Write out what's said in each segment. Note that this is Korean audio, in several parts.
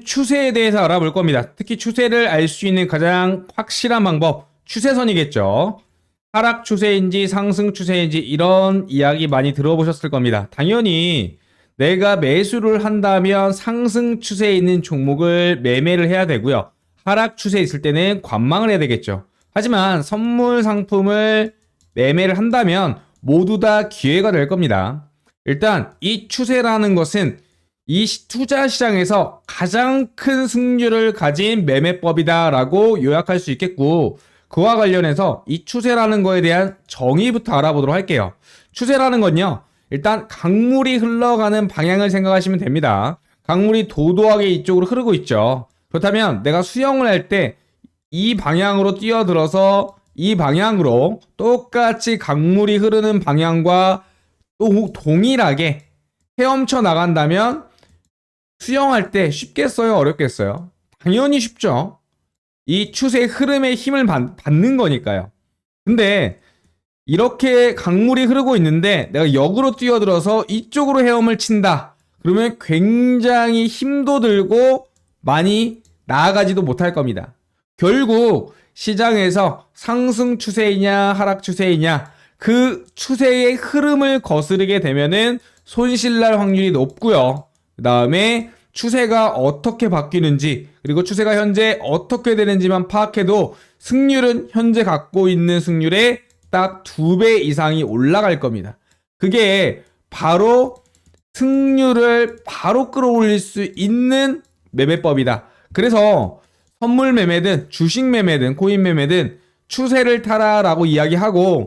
추세에 대해서 알아볼 겁니다. 특히 추세를 알 수 있는 가장 확실한 방법, 추세선이겠죠. 하락 추세인지 상승 추세인지 이런 이야기 많이 들어보셨을 겁니다. 당연히 내가 매수를 한다면 상승 추세에 있는 종목을 매매를 해야 되고요. 하락 추세에 있을 때는 관망을 해야 되겠죠. 하지만 선물 상품을 매매를 한다면 모두 다 기회가 될 겁니다. 일단 이 추세라는 것은 이 투자 시장에서 가장 큰 승률을 가진 매매법이다 라고 요약할 수 있겠고, 그와 관련해서 이 추세라는 거에 대한 정의부터 알아보도록 할게요. 추세라는 건요, 일단 강물이 흘러가는 방향을 생각하시면 됩니다. 강물이 도도하게 이쪽으로 흐르고 있죠. 그렇다면 내가 수영을 할 때 이 방향으로 뛰어들어서 이 방향으로 똑같이 강물이 흐르는 방향과 또 동일하게 헤엄쳐 나간다면 수영할 때 쉽겠어요? 어렵겠어요? 당연히 쉽죠. 이 추세의 흐름에 힘을 받는 거니까요. 근데 이렇게 강물이 흐르고 있는데 내가 역으로 뛰어들어서 이쪽으로 헤엄을 친다. 그러면 굉장히 힘도 들고 많이 나아가지도 못할 겁니다. 결국 시장에서 상승 추세이냐 하락 추세이냐 그 추세의 흐름을 거스르게 되면은 손실날 확률이 높고요. 그 다음에 추세가 어떻게 바뀌는지, 그리고 추세가 현재 어떻게 되는지만 파악해도 승률은 현재 갖고 있는 승률의 딱 2배 이상이 올라갈 겁니다. 그게 바로 승률을 바로 끌어올릴 수 있는 매매법이다. 그래서 선물 매매든 주식 매매든 코인 매매든 추세를 타라라고 이야기하고,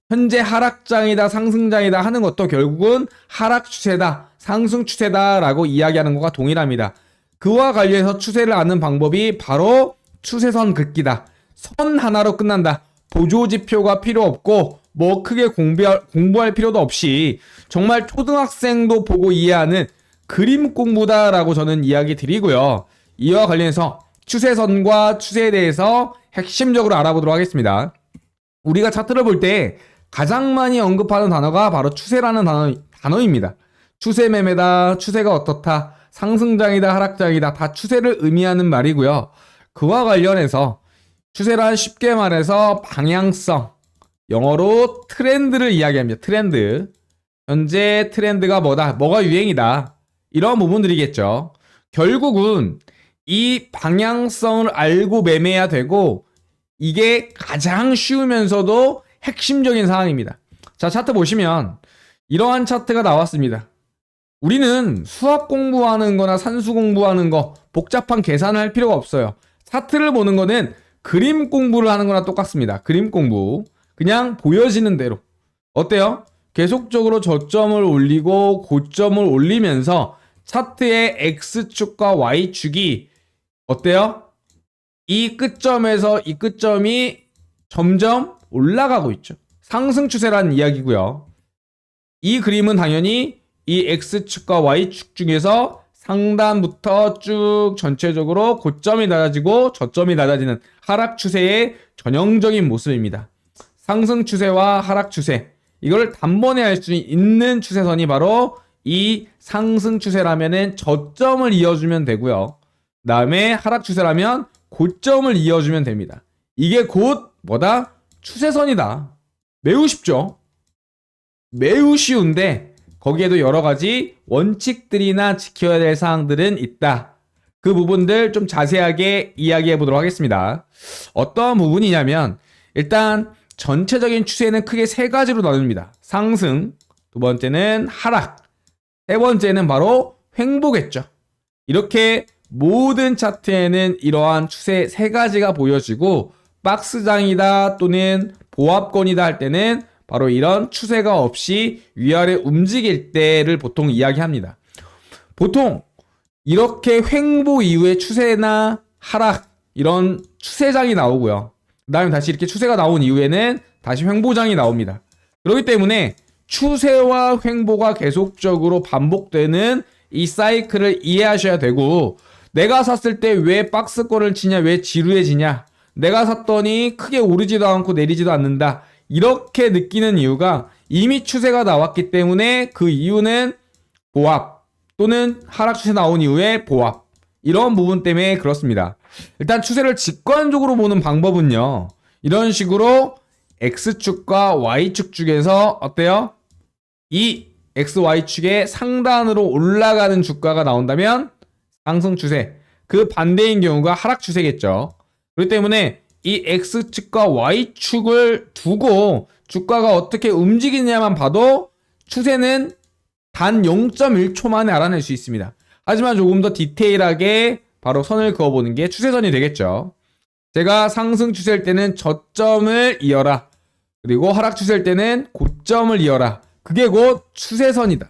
현재 하락장이다 상승장이다 하는 것도 결국은 하락 추세다 상승 추세다 라고 이야기하는 것과 동일합니다. 그와 관련해서 추세를 아는 방법이 바로 추세선 긋기다. 선 하나로 끝난다. 보조지표가 필요 없고 뭐 크게 공부할 필요도 없이 정말 초등학생도 보고 이해하는 그림 공부다 라고 저는 이야기 드리고요. 이와 관련해서 추세선과 추세에 대해서 핵심적으로 알아보도록 하겠습니다. 우리가 차트를 볼 때 가장 많이 언급하는 단어가 바로 추세라는 단어입니다. 추세 매매다, 추세가 어떻다, 상승장이다, 하락장이다, 다 추세를 의미하는 말이고요. 그와 관련해서 추세란 쉽게 말해서 방향성, 영어로 트렌드를 이야기합니다. 트렌드. 현재 트렌드가 뭐다, 뭐가 유행이다, 이런 부분들이겠죠. 결국은 이 방향성을 알고 매매해야 되고, 이게 가장 쉬우면서도 핵심적인 사항입니다. 자, 차트 보시면 이러한 차트가 나왔습니다. 우리는 수학 공부하는 거나 산수 공부하는 거 복잡한 계산을 할 필요가 없어요. 차트를 보는 거는 그림 공부를 하는 거나 똑같습니다. 그림 공부. 그냥 보여지는 대로. 어때요? 계속적으로 저점을 올리고 고점을 올리면서 차트의 X축과 Y축이 어때요? 이 끝점에서 이 끝점이 점점 올라가고 있죠. 상승 추세라는 이야기고요. 이 그림은 당연히 이 X축과 Y축 중에서 상단부터 쭉 전체적으로 고점이 낮아지고 저점이 낮아지는 하락 추세의 전형적인 모습입니다. 상승 추세와 하락 추세, 이걸 단번에 알 수 있는 추세선이 바로 이 상승 추세라면은 저점을 이어주면 되고요. 그 다음에 하락 추세라면 고점을 이어주면 됩니다. 이게 곧 뭐다? 추세선이다. 매우 쉽죠? 매우 쉬운데 거기에도 여러 가지 원칙들이나 지켜야 될 사항들은 있다. 그 부분들 좀 자세하게 이야기해 보도록 하겠습니다. 어떤 부분이냐면, 일단 전체적인 추세는 크게 세 가지로 나눕니다. 상승, 두 번째는 하락, 세 번째는 바로 횡보겠죠. 이렇게 모든 차트에는 이러한 추세 세 가지가 보여지고, 박스장이다 또는 보합권이다 할 때는 바로 이런 추세가 없이 위아래 움직일 때를 보통 이야기합니다. 보통 이렇게 횡보 이후에 추세나 하락, 이런 추세장이 나오고요. 그 다음에 다시 이렇게 추세가 나온 이후에는 다시 횡보장이 나옵니다. 그렇기 때문에 추세와 횡보가 계속적으로 반복되는 이 사이클을 이해하셔야 되고, 내가 샀을 때 왜 박스권을 치냐, 왜 지루해지냐, 내가 샀더니 크게 오르지도 않고 내리지도 않는다, 이렇게 느끼는 이유가 이미 추세가 나왔기 때문에 그 이유는 보합 또는 하락 추세 나온 이후에 보합, 이런 부분 때문에 그렇습니다. 일단 추세를 직관적으로 보는 방법은요. 이런 식으로 X축과 Y축 중에서 어때요? 이 XY축의 상단으로 올라가는 주가가 나온다면 상승 추세, 그 반대인 경우가 하락 추세겠죠. 그렇기 때문에 이 X축과 Y축을 두고 주가가 어떻게 움직이냐만 봐도 추세는 단 0.1초 만에 알아낼 수 있습니다. 하지만 조금 더 디테일하게 바로 선을 그어보는 게 추세선이 되겠죠. 제가 상승 추세일 때는 저점을 이어라. 그리고 하락 추세일 때는 고점을 이어라. 그게 곧 추세선이다.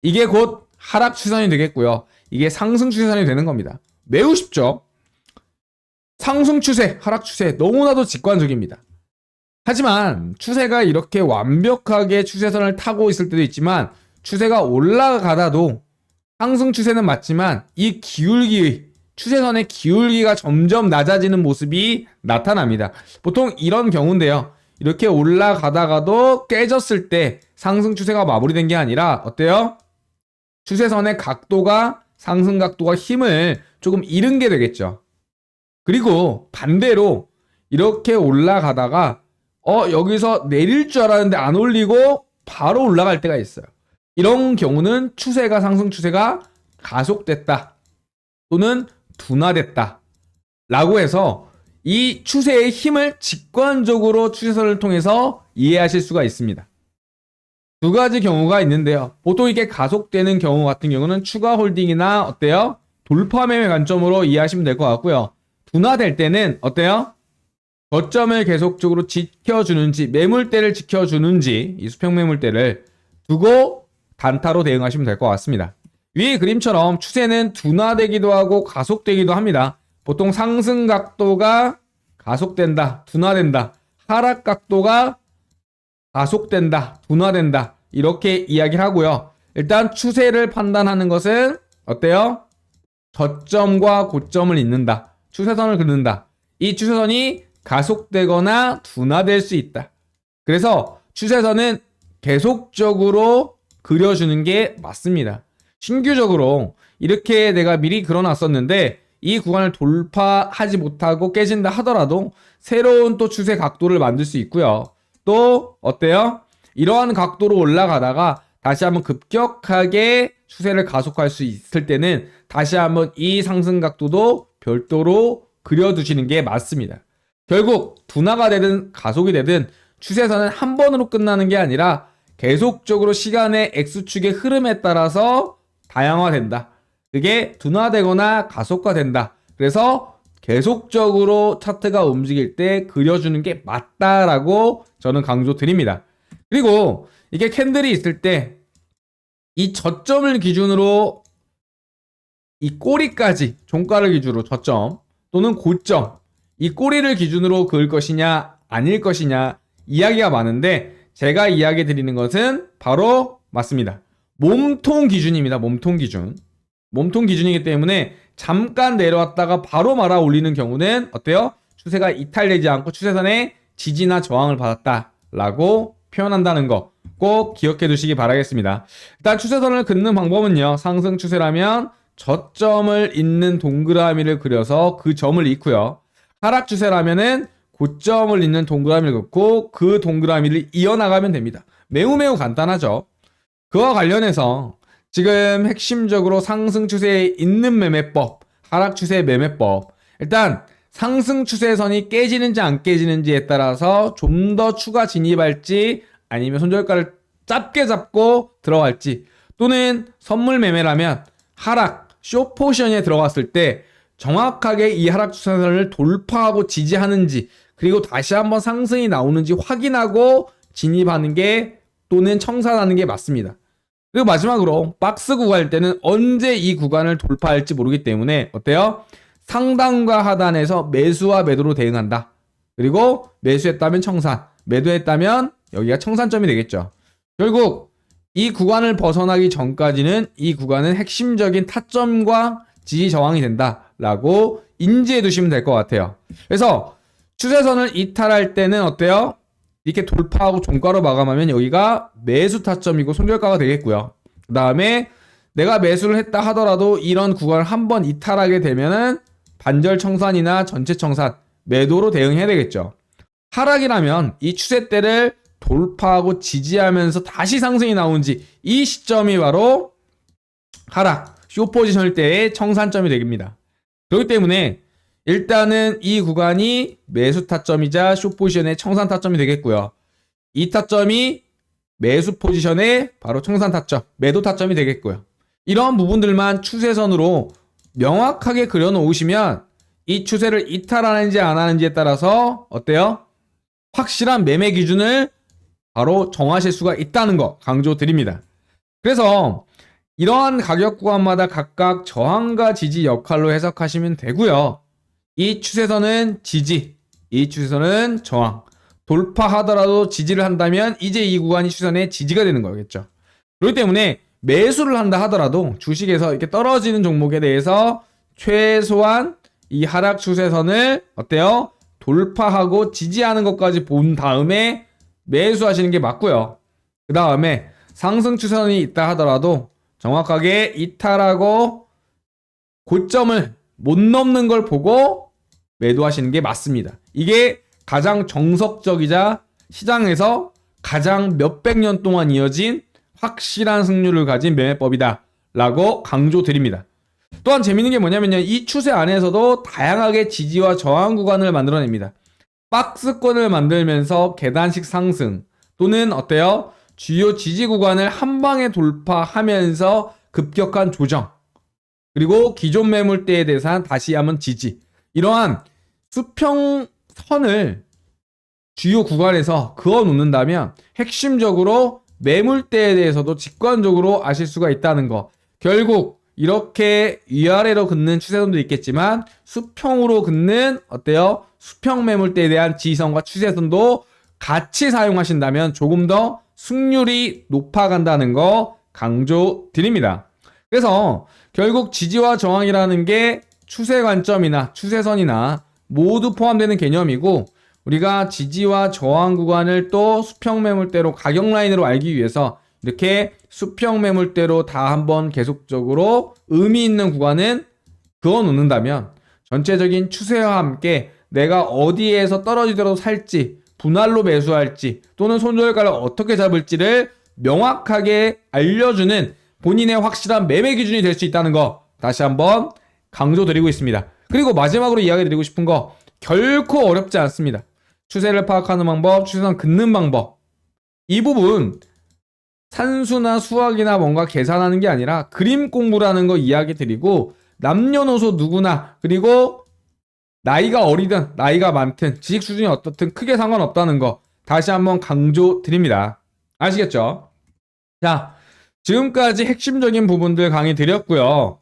이게 곧 하락 추세선이 되겠고요. 이게 상승 추세선이 되는 겁니다. 매우 쉽죠? 상승 추세, 하락 추세 너무나도 직관적입니다. 하지만 추세가 이렇게 완벽하게 추세선을 타고 있을 때도 있지만 추세가 올라가다도 상승 추세는 맞지만 이 기울기의 추세선의 기울기가 점점 낮아지는 모습이 나타납니다. 보통 이런 경우인데요. 이렇게 올라가다가도 깨졌을 때 상승 추세가 마무리된 게 아니라 어때요? 추세선의 각도가 상승 각도가 힘을 조금 잃은 게 되겠죠. 그리고 반대로 이렇게 올라가다가 여기서 내릴 줄 알았는데 안 올리고 바로 올라갈 때가 있어요. 이런 경우는 추세가 상승 추세가 가속됐다 또는 둔화됐다 라고 해서 이 추세의 힘을 직관적으로 추세선을 통해서 이해하실 수가 있습니다. 두 가지 경우가 있는데요. 보통 이게 가속되는 경우 같은 경우는 추가 홀딩이나 어때요? 돌파 매매 관점으로 이해하시면 될 것 같고요. 둔화될 때는 어때요? 저점을 계속적으로 지켜주는지 매물대를 지켜주는지 이 수평 매물대를 두고 단타로 대응하시면 될 것 같습니다. 위의 그림처럼 추세는 둔화되기도 하고 가속되기도 합니다. 보통 상승 각도가 가속된다, 둔화된다. 하락 각도가 가속된다, 둔화된다. 이렇게 이야기를 하고요. 일단 추세를 판단하는 것은 어때요? 저점과 고점을 잇는다. 추세선을 긋는다. 이 추세선이 가속되거나 둔화될 수 있다. 그래서 추세선은 계속적으로 그려주는 게 맞습니다. 신규적으로 이렇게 내가 미리 그려놨었는데 이 구간을 돌파하지 못하고 깨진다 하더라도 새로운 또 추세 각도를 만들 수 있고요. 또 어때요? 이러한 각도로 올라가다가 다시 한번 급격하게 추세를 가속할 수 있을 때는 다시 한번 이 상승 각도도 별도로 그려두시는 게 맞습니다. 결국 둔화가 되든 가속이 되든 추세선은 한 번으로 끝나는 게 아니라 계속적으로 시간의 X축의 흐름에 따라서 다양화된다. 그게 둔화되거나 가속화된다. 그래서 계속적으로 차트가 움직일 때 그려주는 게 맞다라고 저는 강조 드립니다. 그리고 이게 캔들이 있을 때 이 저점을 기준으로 이 꼬리까지 종가를 기준으로 저점 또는 고점 이 꼬리를 기준으로 그을 것이냐 아닐 것이냐 이야기가 많은데 제가 이야기 드리는 것은 바로 맞습니다. 몸통 기준입니다. 몸통 기준. 몸통 기준이기 때문에 잠깐 내려왔다가 바로 말아 올리는 경우는 어때요? 추세가 이탈되지 않고 추세선의 지지나 저항을 받았다라고 표현한다는 거 꼭 기억해 두시기 바라겠습니다. 일단 추세선을 긋는 방법은요. 상승 추세라면 저점을 잇는 동그라미를 그려서 그 점을 잇고요. 하락 추세라면은 고점을 잇는 동그라미를 긋고 그 동그라미를 이어나가면 됩니다. 매우 간단하죠. 그와 관련해서 지금 핵심적으로 상승 추세에 있는 매매법, 하락 추세 매매법. 일단 상승 추세선이 깨지는지 안 깨지는지에 따라서 좀 더 추가 진입할지 아니면 손절가를 짧게 잡고 들어갈지 또는 선물 매매라면 하락, 숏포션에 들어갔을 때 정확하게 이 하락 추세선을 돌파하고 지지하는지 그리고 다시 한번 상승이 나오는지 확인하고 진입하는 게 또는 청산하는 게 맞습니다. 그리고 마지막으로 박스 구간일 때는 언제 이 구간을 돌파할지 모르기 때문에 어때요? 상단과 하단에서 매수와 매도로 대응한다. 그리고 매수했다면 청산, 매도했다면 여기가 청산점이 되겠죠. 결국 이 구간을 벗어나기 전까지는 이 구간은 핵심적인 타점과 지지 저항이 된다라고 인지해 두시면 될 것 같아요. 그래서 추세선을 이탈할 때는 어때요? 이렇게 돌파하고 종가로 마감하면 여기가 매수 타점이고 손절가가 되겠고요. 그 다음에 내가 매수를 했다 하더라도 이런 구간을 한번 이탈하게 되면은 반절 청산이나 전체 청산, 매도로 대응해야 되겠죠. 하락이라면 이 추세대를 돌파하고 지지하면서 다시 상승이 나온지 이 시점이 바로 하락, 쇼포지션일 때의 청산점이 됩니다. 그렇기 때문에 일단은 이 구간이 매수 타점이자 쇼포지션의 청산 타점이 되겠고요. 이 타점이 매수 포지션의 바로 청산 타점, 매도 타점이 되겠고요. 이러한 부분들만 추세선으로 명확하게 그려놓으시면 이 추세를 이탈하는지 안 하는지에 따라서 어때요? 확실한 매매 기준을 바로 정하실 수가 있다는 거 강조드립니다. 그래서 이러한 가격 구간마다 각각 저항과 지지 역할로 해석하시면 되고요. 이 추세선은 지지, 이 추세선은 저항. 돌파하더라도 지지를 한다면 이제 이 구간이 추세선의 지지가 되는 거겠죠. 그렇기 때문에 매수를 한다 하더라도 주식에서 이렇게 떨어지는 종목에 대해서 최소한 이 하락 추세선을 어때요? 돌파하고 지지하는 것까지 본 다음에 매수하시는 게 맞고요. 그 다음에 상승 추세선이 있다 하더라도 정확하게 이탈하고 고점을 못 넘는 걸 보고 매도하시는 게 맞습니다. 이게 가장 정석적이자 시장에서 가장 몇백 년 동안 이어진 확실한 승률을 가진 매매법이다 라고 강조드립니다. 또한 재밌는 게 뭐냐면요. 이 추세 안에서도 다양하게 지지와 저항 구간을 만들어냅니다. 박스권을 만들면서 계단식 상승 또는 어때요? 주요 지지 구간을 한 방에 돌파하면서 급격한 조정, 그리고 기존 매물대에 대해서 다시 한번 지지, 이러한 수평선을 주요 구간에서 그어 놓는다면 핵심적으로 매물대에 대해서도 직관적으로 아실 수가 있다는 거. 결국 이렇게 위아래로 긋는 추세선도 있겠지만 수평으로 긋는 어때요? 수평 매물대에 대한 지지선과 추세선도 같이 사용하신다면 조금 더 승률이 높아간다는 거 강조드립니다. 그래서 결국 지지와 저항이라는 게 추세 관점이나 추세선이나 모두 포함되는 개념이고, 우리가 지지와 저항 구간을 또 수평 매물대로 가격 라인으로 알기 위해서 이렇게 수평 매물대로 다 한번 계속적으로 의미 있는 구간은 그어 놓는다면 전체적인 추세와 함께 내가 어디에서 떨어지더라도 살지, 분할로 매수할지 또는 손절가를 어떻게 잡을지를 명확하게 알려주는 본인의 확실한 매매 기준이 될 수 있다는 거 다시 한번 강조드리고 있습니다. 그리고 마지막으로 이야기 드리고 싶은 거, 결코 어렵지 않습니다. 추세를 파악하는 방법, 추세선 긋는 방법, 이 부분 산수나 수학이나 뭔가 계산하는 게 아니라 그림 공부라는 거 이야기 드리고, 남녀노소 누구나, 그리고 나이가 어리든 나이가 많든 지식 수준이 어떻든 크게 상관없다는 거 다시 한번 강조드립니다. 아시겠죠? 자, 지금까지 핵심적인 부분들 강의 드렸고요.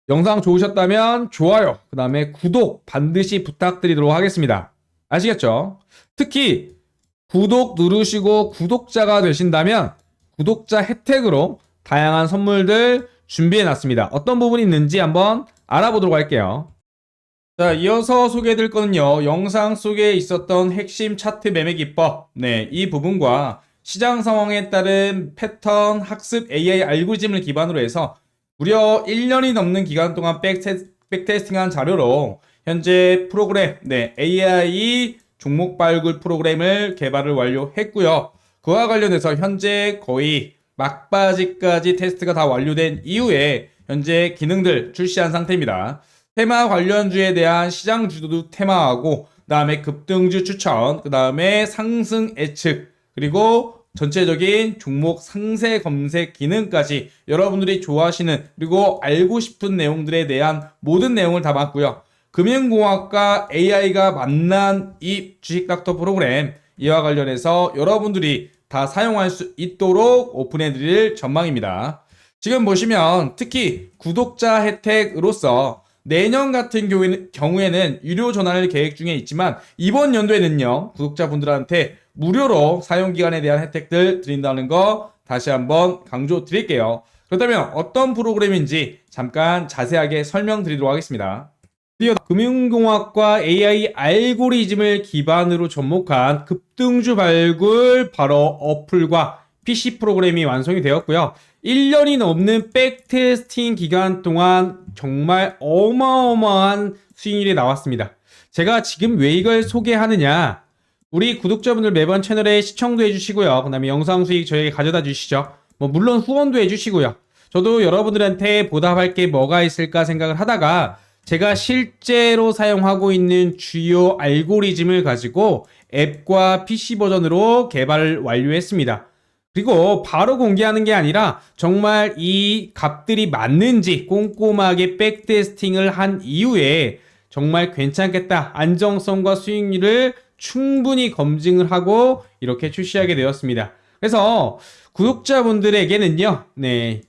영상 좋으셨다면 좋아요, 그 다음에 구독 반드시 부탁드리도록 하겠습니다. 아시겠죠? 특히 구독 누르시고 구독자가 되신다면 구독자 혜택으로 다양한 선물들 준비해놨습니다. 어떤 부분이 있는지 한번 알아보도록 할게요. 자, 이어서 소개해드릴 거는요, 영상 속에 있었던 핵심 차트 매매 기법, 이 부분과 시장 상황에 따른 패턴 학습 AI 알고리즘을 기반으로 해서 무려 1년이 넘는 기간 동안 백테스팅한 자료로 현재 프로그램, AI 종목 발굴 프로그램을 개발을 완료했고요. 그와 관련해서 현재 거의 막바지까지 테스트가 다 완료된 이후에 현재 기능들 출시한 상태입니다. 테마 관련주에 대한 시장 주도도 테마하고, 그 다음에 급등주 추천, 그 다음에 상승 예측, 그리고 전체적인 종목 상세 검색 기능까지 여러분들이 좋아하시는 그리고 알고 싶은 내용들에 대한 모든 내용을 담았고요. 금융공학과 AI가 만난 이 주식닥터 프로그램, 이와 관련해서 여러분들이 다 사용할 수 있도록 오픈해 드릴 전망입니다. 지금 보시면 특히 구독자 혜택으로서 내년 같은 경우에는 유료 전환을 계획 중에 있지만 이번 연도에는요, 구독자분들한테 무료로 사용기간에 대한 혜택들 드린다는 거 다시 한번 강조 드릴게요. 그렇다면 어떤 프로그램인지 잠깐 자세하게 설명드리도록 하겠습니다. 드디어 금융공학과 AI 알고리즘을 기반으로 접목한 급등주 발굴 바로 어플과 PC 프로그램이 완성이 되었고요. 1년이 넘는 백테스팅 기간 동안 정말 어마어마한 수익률이 나왔습니다. 제가 지금 왜 이걸 소개하느냐? 우리 구독자분들 매번 채널에 시청도 해주시고요. 그 다음에 영상 수익 저에게 가져다 주시죠. 물론 후원도 해주시고요. 저도 여러분들한테 보답할 게 뭐가 있을까 생각을 하다가 제가 실제로 사용하고 있는 주요 알고리즘을 가지고 앱과 PC 버전으로 개발을 완료했습니다. 그리고 바로 공개하는 게 아니라 정말 이 값들이 맞는지 꼼꼼하게 백테스팅을 한 이후에 정말 괜찮겠다, 안정성과 수익률을 충분히 검증을 하고 이렇게 출시하게 되었습니다. 그래서 구독자분들에게는요,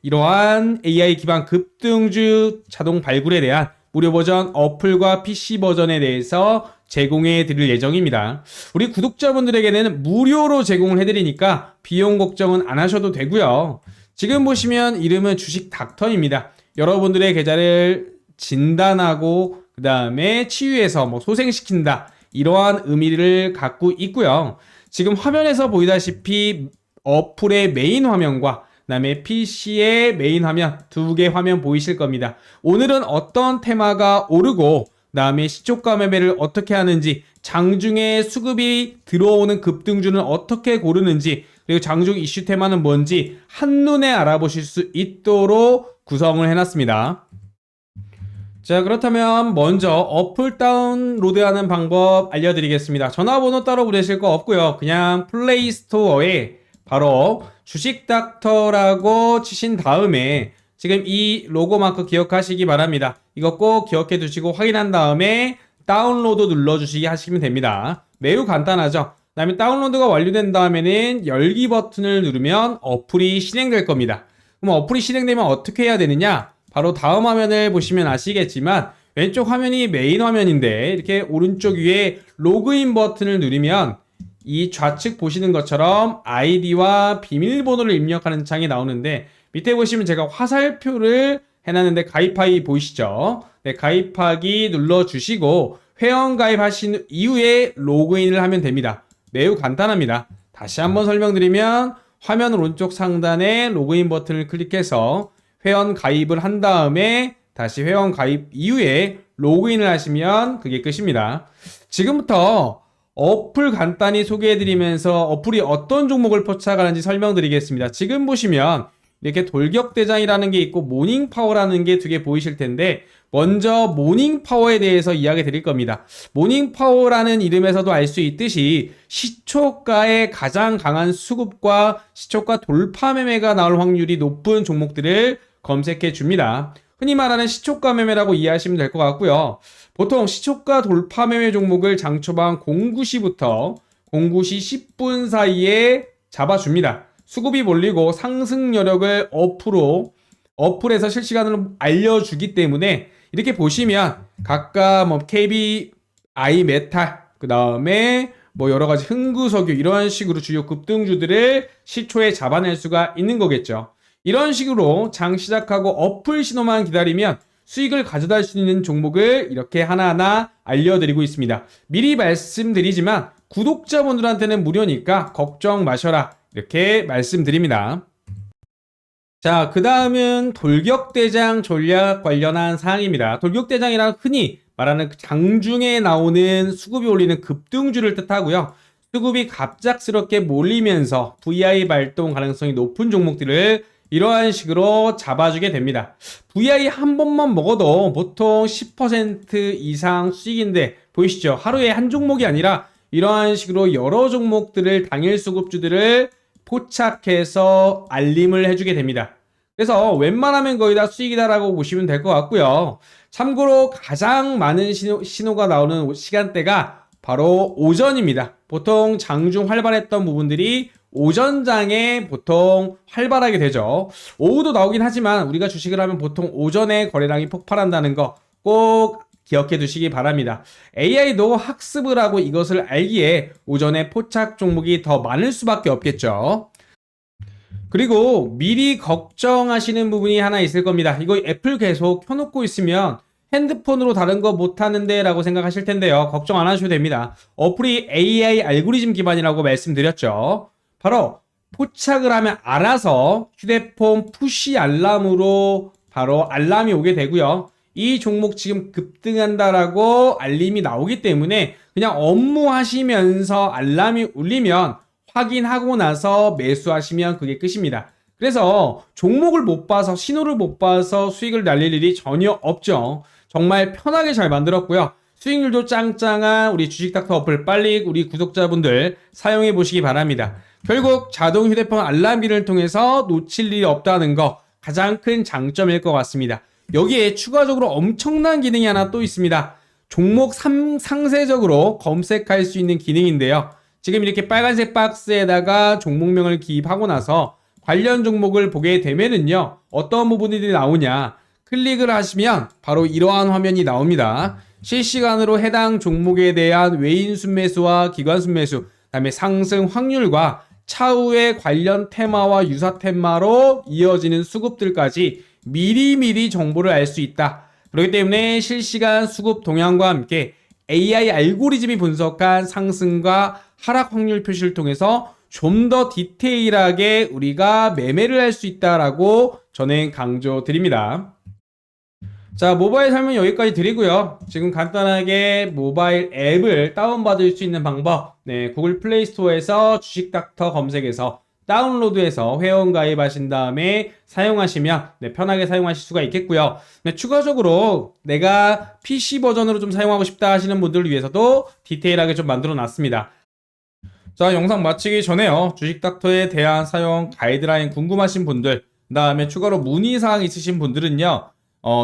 이러한 AI 기반 급등주 자동 발굴에 대한 무료 버전 어플과 PC 버전에 대해서 제공해 드릴 예정입니다. 우리 구독자분들에게는 무료로 제공을 해드리니까 비용 걱정은 안 하셔도 되고요. 지금 보시면 이름은 주식 닥터입니다. 여러분들의 계좌를 진단하고 그 다음에 치유해서 소생시킨다, 이러한 의미를 갖고 있고요. 지금 화면에서 보이다시피 어플의 메인 화면과 그 다음에 PC의 메인 화면 두 개 화면 보이실 겁니다. 오늘은 어떤 테마가 오르고 그 다음에 시초가 매매를 어떻게 하는지, 장중에 수급이 들어오는 급등주는 어떻게 고르는지, 그리고 장중 이슈 테마는 뭔지 한눈에 알아보실 수 있도록 구성을 해놨습니다. 자, 그렇다면 먼저 어플 다운로드하는 방법 알려드리겠습니다. 전화번호 따로 보내실 거 없고요. 그냥 플레이스토어에 바로 주식닥터라고 치신 다음에 지금 이 로고 마크 기억하시기 바랍니다. 이거 꼭 기억해 두시고 확인한 다음에 다운로드 눌러주시기 하시면 됩니다. 매우 간단하죠. 그 다음에 다운로드가 완료된 다음에는 열기 버튼을 누르면 어플이 실행될 겁니다. 그럼 어플이 실행되면 어떻게 해야 되느냐? 바로 다음 화면을 보시면 아시겠지만 왼쪽 화면이 메인 화면인데 이렇게 오른쪽 위에 로그인 버튼을 누르면 이 좌측 보시는 것처럼 아이디와 비밀번호를 입력하는 창이 나오는데 밑에 보시면 제가 화살표를 해놨는데 가입하기 보이시죠? 가입하기 눌러주시고 회원 가입하신 이후에 로그인을 하면 됩니다. 매우 간단합니다. 다시 한번 설명드리면 화면 오른쪽 상단에 로그인 버튼을 클릭해서 회원 가입을 한 다음에 다시 회원 가입 이후에 로그인을 하시면 그게 끝입니다. 지금부터 어플 간단히 소개해드리면서 어플이 어떤 종목을 포착하는지 설명드리겠습니다. 지금 보시면 이렇게 돌격대장이라는 게 있고 모닝파워라는 게 두 개 보이실 텐데 먼저 모닝파워에 대해서 이야기 드릴 겁니다. 모닝파워라는 이름에서도 알 수 있듯이 시초가의 가장 강한 수급과 시초가 돌파 매매가 나올 확률이 높은 종목들을 검색해 줍니다. 흔히 말하는 시초가 매매라고 이해하시면 될 것 같고요. 보통 시초가 돌파 매매 종목을 장초반 09시부터 09시 10분 사이에 잡아줍니다. 수급이 몰리고 상승 여력을 어플에서 실시간으로 알려주기 때문에 이렇게 보시면 각각 KBI 메탈, 그 다음에 여러 가지 흥구석유 이런 식으로 주요 급등주들을 시초에 잡아낼 수가 있는 거겠죠. 이런 식으로 장 시작하고 어플 신호만 기다리면 수익을 가져다 줄 수 있는 종목을 이렇게 하나하나 알려드리고 있습니다. 미리 말씀드리지만 구독자분들한테는 무료니까 걱정 마셔라, 이렇게 말씀드립니다. 자, 그 다음은 돌격대장 전략 관련한 사항입니다. 돌격대장이란 흔히 말하는 장중에 나오는 수급이 올리는 급등주를 뜻하고요. 수급이 갑작스럽게 몰리면서 VI 발동 가능성이 높은 종목들을 이러한 식으로 잡아주게 됩니다. VI 한 번만 먹어도 보통 10% 이상 수익인데 보이시죠? 하루에 한 종목이 아니라 이러한 식으로 여러 종목들을 당일 수급주들을 포착해서 알림을 해주게 됩니다. 그래서 웬만하면 거의 다 수익이다라고 보시면 될 것 같고요. 참고로 가장 많은 신호가 나오는 시간대가 바로 오전입니다. 보통 장중 활발했던 부분들이 오전장에 보통 활발하게 되죠. 오후도 나오긴 하지만 우리가 주식을 하면 보통 오전에 거래량이 폭발한다는 거 꼭 기억해 두시기 바랍니다. AI도 학습을 하고 이것을 알기에 오전에 포착 종목이 더 많을 수밖에 없겠죠. 그리고 미리 걱정하시는 부분이 하나 있을 겁니다. 이거 애플 계속 켜놓고 있으면 핸드폰으로 다른 거 못하는데 라고 생각하실 텐데요. 걱정 안 하셔도 됩니다. 어플이 AI 알고리즘 기반이라고 말씀드렸죠. 바로 포착을 하면 알아서 휴대폰 푸시 알람으로 바로 알람이 오게 되고요. 이 종목 지금 급등한다라고 알림이 나오기 때문에 그냥 업무하시면서 알람이 울리면 확인하고 나서 매수하시면 그게 끝입니다. 그래서 종목을 못 봐서 신호를 못 봐서 수익을 날릴 일이 전혀 없죠. 정말 편하게 잘 만들었고요. 수익률도 짱짱한 우리 주식닥터 어플 빨리 우리 구독자분들 사용해 보시기 바랍니다. 결국 자동 휴대폰 알람기를 통해서 놓칠 일이 없다는 거 가장 큰 장점일 것 같습니다. 여기에 추가적으로 엄청난 기능이 하나 또 있습니다. 종목 상세적으로 검색할 수 있는 기능인데요. 지금 이렇게 빨간색 박스에다가 종목명을 기입하고 나서 관련 종목을 보게 되면은요, 어떤 부분들이 나오냐, 클릭을 하시면 바로 이러한 화면이 나옵니다. 실시간으로 해당 종목에 대한 외인 순매수와 기관 순매수, 그다음에 상승 확률과 차후의 관련 테마와 유사 테마로 이어지는 수급들까지 미리미리 정보를 알 수 있다. 그렇기 때문에 실시간 수급 동향과 함께 AI 알고리즘이 분석한 상승과 하락 확률 표시를 통해서 좀 더 디테일하게 우리가 매매를 할 수 있다라고 저는 강조드립니다. 자, 모바일 설명 여기까지 드리고요. 지금 간단하게 모바일 앱을 다운받을 수 있는 방법, 네, 구글 플레이 스토어에서 주식닥터 검색해서 다운로드해서 회원 가입하신 다음에 사용하시면 네, 편하게 사용하실 수가 있겠고요. 네, 추가적으로 내가 PC 버전으로 좀 사용하고 싶다 하시는 분들을 위해서도 디테일하게 좀 만들어 놨습니다. 자, 영상 마치기 전에요. 주식닥터에 대한 사용 가이드라인 궁금하신 분들, 그 다음에 추가로 문의사항 있으신 분들은요.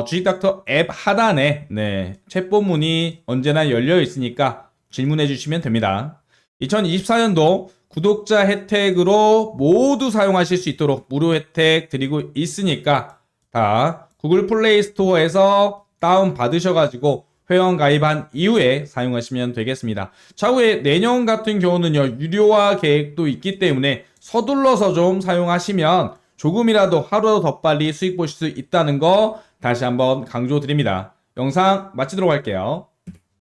주식닥터 앱 하단에 네, 챗봇 문이 언제나 열려 있으니까 질문해 주시면 됩니다. 2024년도 구독자 혜택으로 모두 사용하실 수 있도록 무료 혜택 드리고 있으니까 다 구글 플레이 스토어에서 다운 받으셔가지고 회원 가입한 이후에 사용하시면 되겠습니다. 차후에 내년 같은 경우는요, 유료화 계획도 있기 때문에 서둘러서 좀 사용하시면 조금이라도 하루 더 빨리 수익 보실 수 있다는 거 다시 한번 강조드립니다. 영상 마치도록 할게요.